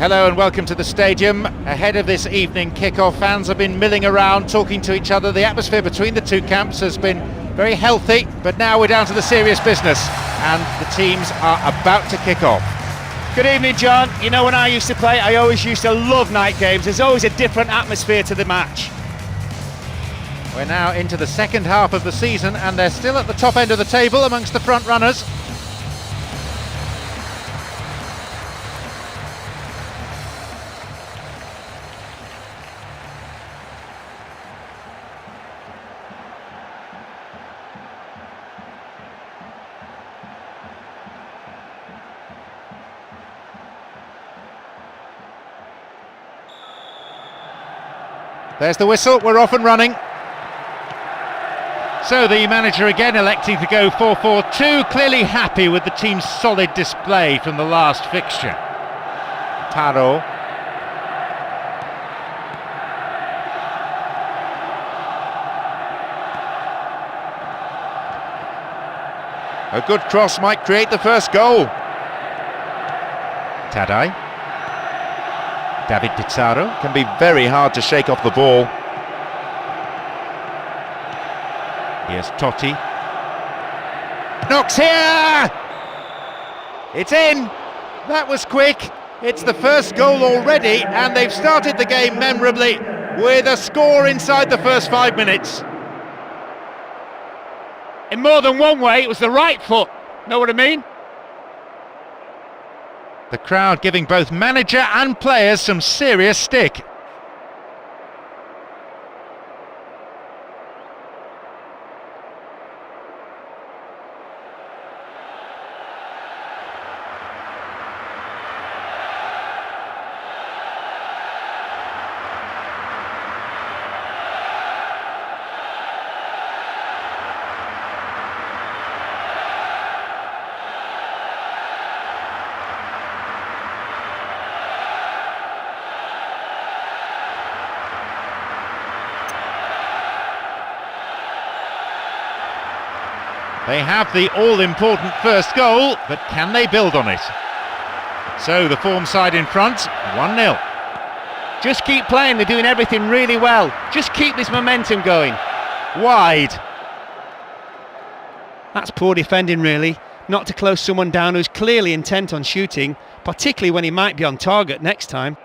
Hello and welcome to the stadium. Ahead of this evening kick-off, fans have been milling around, talking to each other. The atmosphere between the two camps has been very healthy, but now we're down to the serious business, and the teams are about to kick off. Good evening, John. You know, when I used to play, I always used to love night games. There's always a different atmosphere to the match. We're now into the second half of the season, and they're still at the top end of the table amongst the front runners. There's the whistle, we're off and running. So the manager again electing to go 4-4-2, clearly happy with the team's solid display from the last fixture. Taro. A good cross might create the first goal. Tadai. David Pizarro can be very hard to shake off the ball. Here's Totti. Knocks here! It's in! That was quick. It's the first goal already, and they've started the game memorably with a score inside the first 5 minutes. In more than one way, it was the right foot. Know what I mean? The crowd giving both manager and players some serious stick. They have the all-important first goal, but can they build on it? So the form side in front, 1-0. Just keep playing, they're doing everything really well. Just keep this momentum going. Wide. That's poor defending, really. Not to close someone down who's clearly intent on shooting, particularly when he might be on target next time.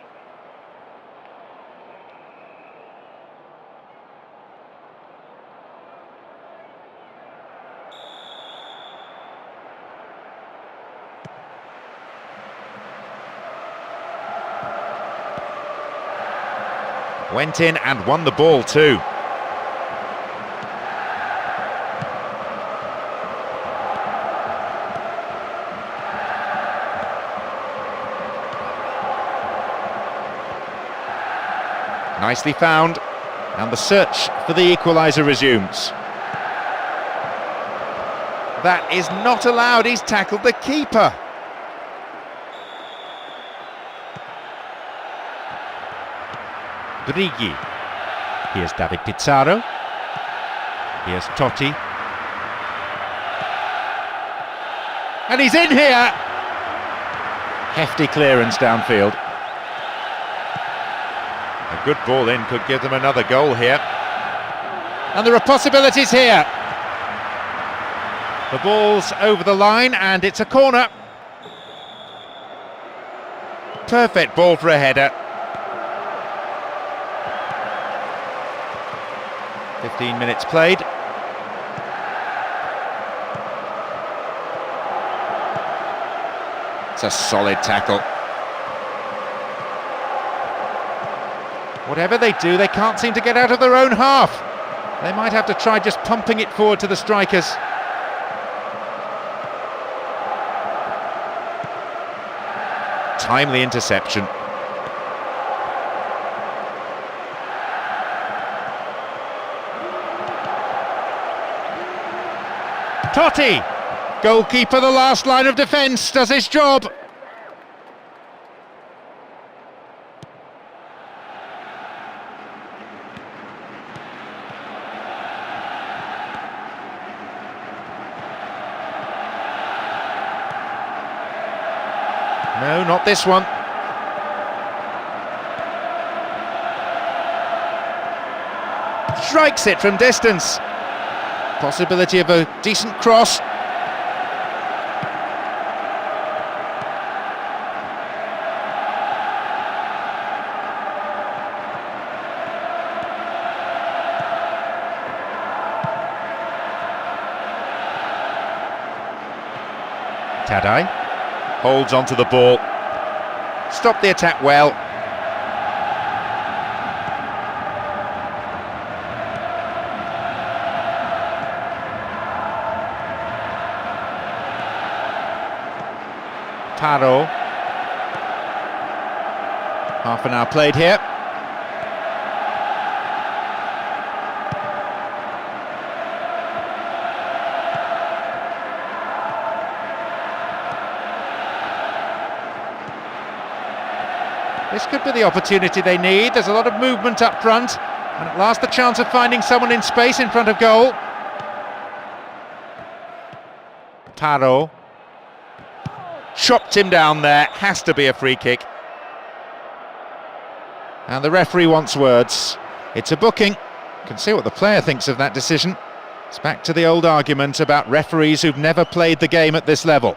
Went in and won the ball too. Nicely found, and the search for the equaliser resumes. That is not allowed, he's tackled the keeper. Brighi. Here's David Pizarro. Here's Totti. And he's in here! Hefty clearance downfield. A good ball in could give them another goal here. And there are possibilities here. The ball's over the line and it's a corner. Perfect ball for a header. 15 minutes played. It's a solid tackle. Whatever they do, they can't seem to get out of their own half. They might have to try just pumping it forward to the strikers. Timely interception. Totti, goalkeeper, the last line of defence, does his job. No, not this one. strikes it from distance. Possibility of a decent cross. Tadai holds onto the ball. Stopped the attack well. Taro. Half an hour played here. This could be the opportunity they need. There's a lot of movement up front, and at last the chance of finding someone in space in front of goal. Taro. Chopped him down there. Has to be a free kick. And the referee wants words. It's a booking. Can see what the player thinks of that decision. It's back to the old argument about referees who've never played the game at this level.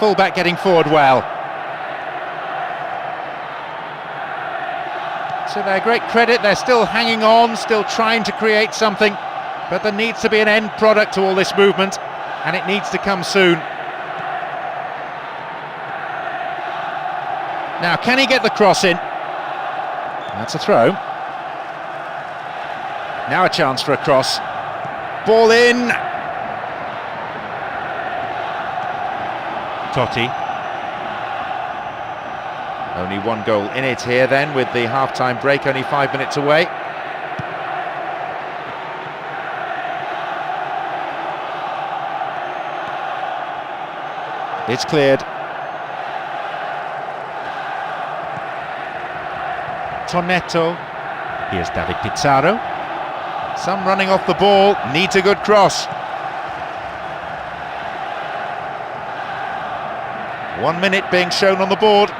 Full-back getting forward well. To their great credit, they're still hanging on, still trying to create something, but there needs to be an end product to all this movement, and it needs to come soon. Now, can he get the cross in? That's a throw. Now a chance for a cross. Ball in. Totti. Only one goal in it here then, with the half-time break only 5 minutes away. It's cleared. Tonetto. Here's David Pizarro. Some running off the ball, needs a good cross. 1 minute being shown on the board.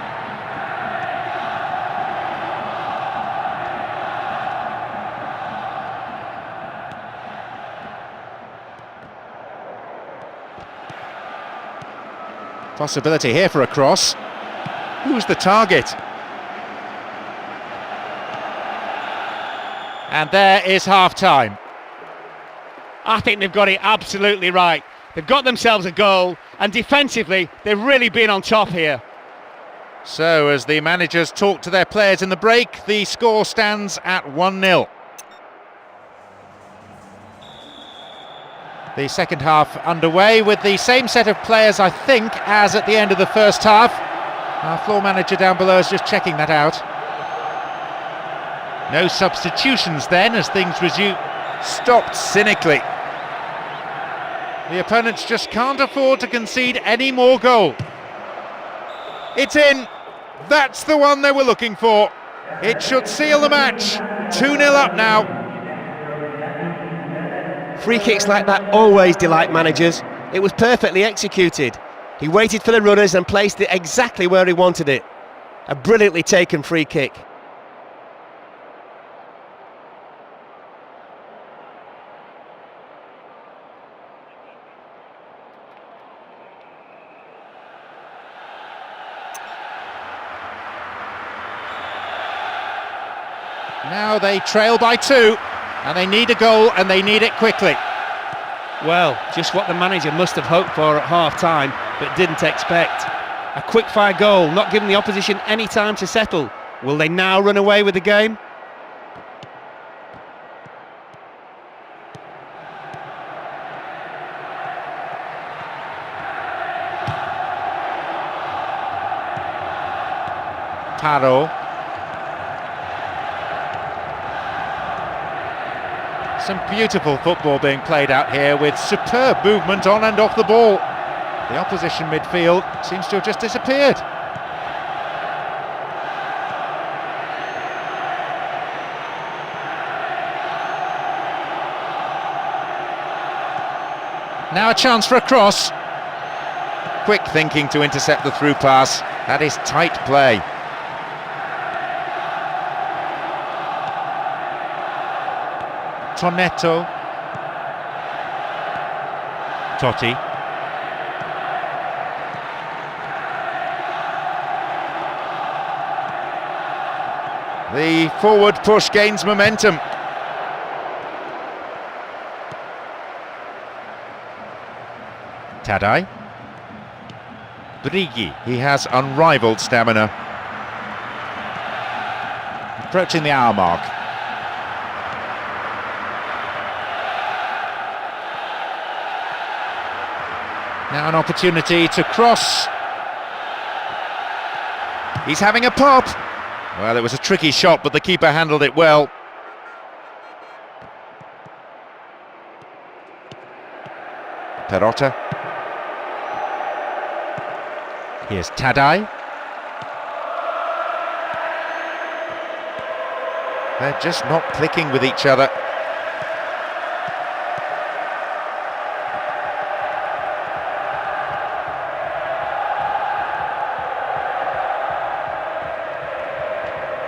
Possibility here for a cross. Who's the target? And there is half-time. I think they've got it absolutely right. They've got themselves a goal, and defensively, they've really been on top here. So, as the managers talk to their players in the break, the score stands at 1-0. The second half underway with the same set of players, I think, as at the end of the first half. Our floor manager down below is just checking that out. No substitutions then as things resume. Stopped cynically. The opponents just can't afford to concede any more goal. It's in. That's the one they were looking for. It should seal the match. 2-0 up now. Free kicks like that always delight managers. It was perfectly executed. He waited for the runners and placed it exactly where he wanted it. A brilliantly taken free kick. Now they trail by 2, and they need a goal, and they need it quickly. Well, just what the manager must have hoped for at half-time, but didn't expect. A quick-fire goal, not giving the opposition any time to settle. Will they now run away with the game? Taro. Some beautiful football being played out here with superb movement on and off the ball. The opposition midfield seems to have just disappeared. Now a chance for a cross. Quick thinking to intercept the through pass. That is tight play. Tonetto. Totti. The forward push gains momentum. Tadai. Brigi, he has unrivaled stamina. Approaching the hour mark. Now an opportunity to cross. He's having a pop. Well, it was a tricky shot, but the keeper handled it well. Perotta. Here's Tadai. They're just not clicking with each other.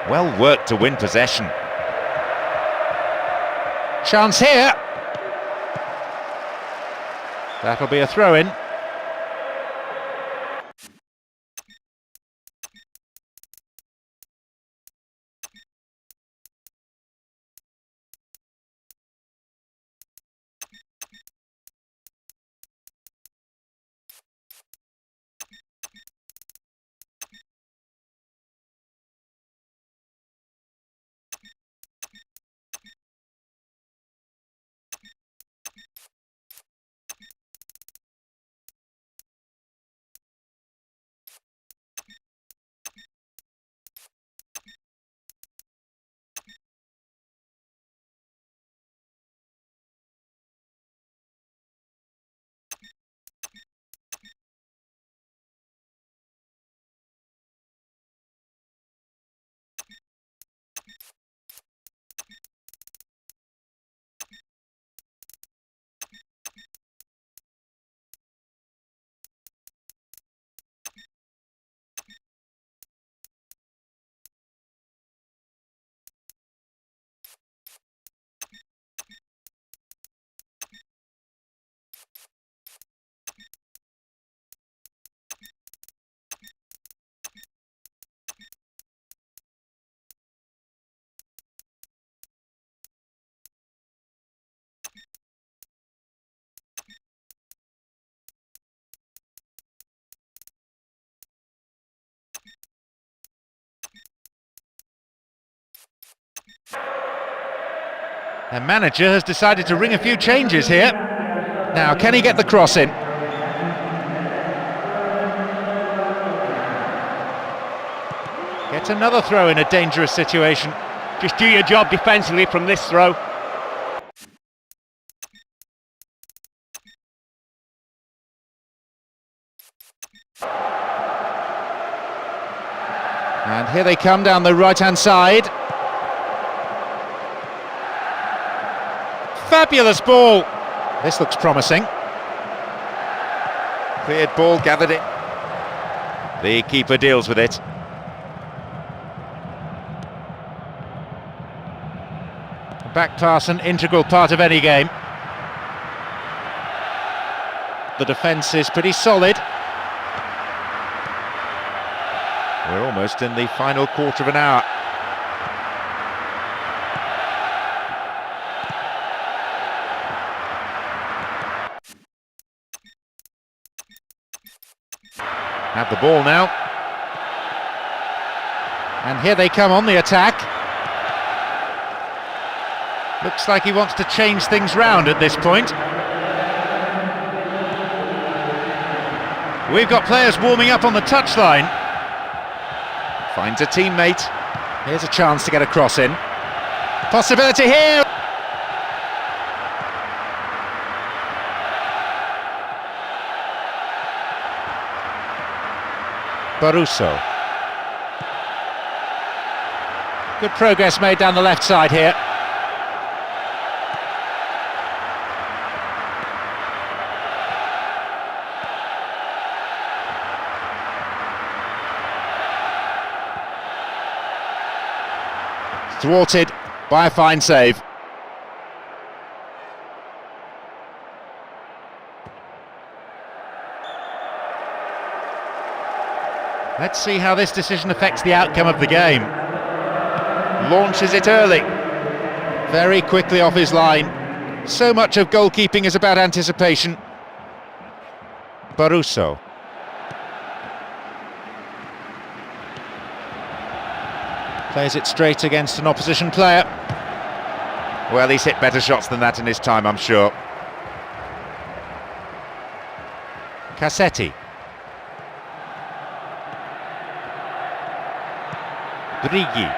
Well worked to win possession. Chance here. That'll be a throw-in. The manager has decided to ring a few changes here. Now, can he get the cross in? Gets another throw in a dangerous situation. Just do your job defensively from this throw. And here they come down the right-hand side. Fabulous ball. This looks promising. Cleared ball, gathered it. The keeper deals with it. A back pass, an integral part of any game. The defence is pretty solid. We're almost in the final quarter of an hour. Have the ball now. And here they come on the attack. Looks like he wants to change things round at this point. We've got players warming up on the touchline. Finds a teammate. Here's a chance to get a cross in. Possibility here. Baruso. Good progress made down the left side here. thwarted by a fine save. Let's see how this decision affects the outcome of the game. Launches it early, very quickly off his line. So much of goalkeeping is about anticipation. Baruso. Plays it straight against an opposition player. Well, he's hit better shots than that in his time, I'm sure. Cassetti. Brighi.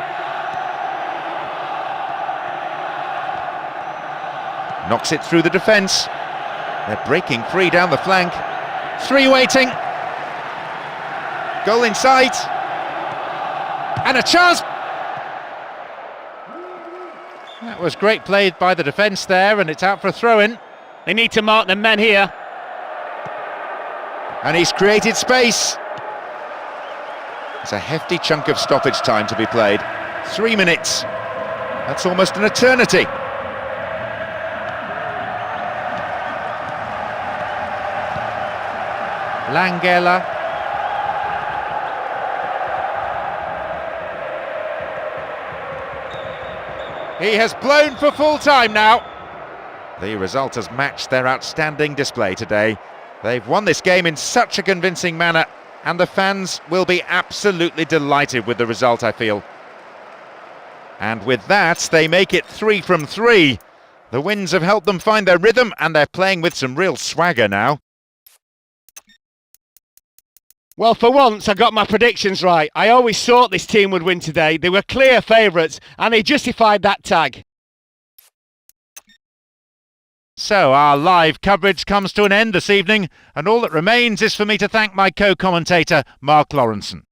Knocks it through the defence. They're breaking free down the flank. Three waiting. Goal in sight. And a chance. That was great play by the defence there, and it's out for a throw-in. They need to mark the men here. And he's created space. It's a hefty chunk of stoppage time to be played. 3 minutes. That's almost an eternity. Langella. He has blown for full time now. The result has matched their outstanding display today. They've won this game in such a convincing manner, and the fans will be absolutely delighted with the result, I feel. And with that, they make it 3 from 3. The wins have helped them find their rhythm, and they're playing with some real swagger now. Well, for once, I got my predictions right. I always thought this team would win today. They were clear favourites, and they justified that tag. So our live coverage comes to an end this evening, and all that remains is for me to thank my co-commentator, Mark Lawrenson.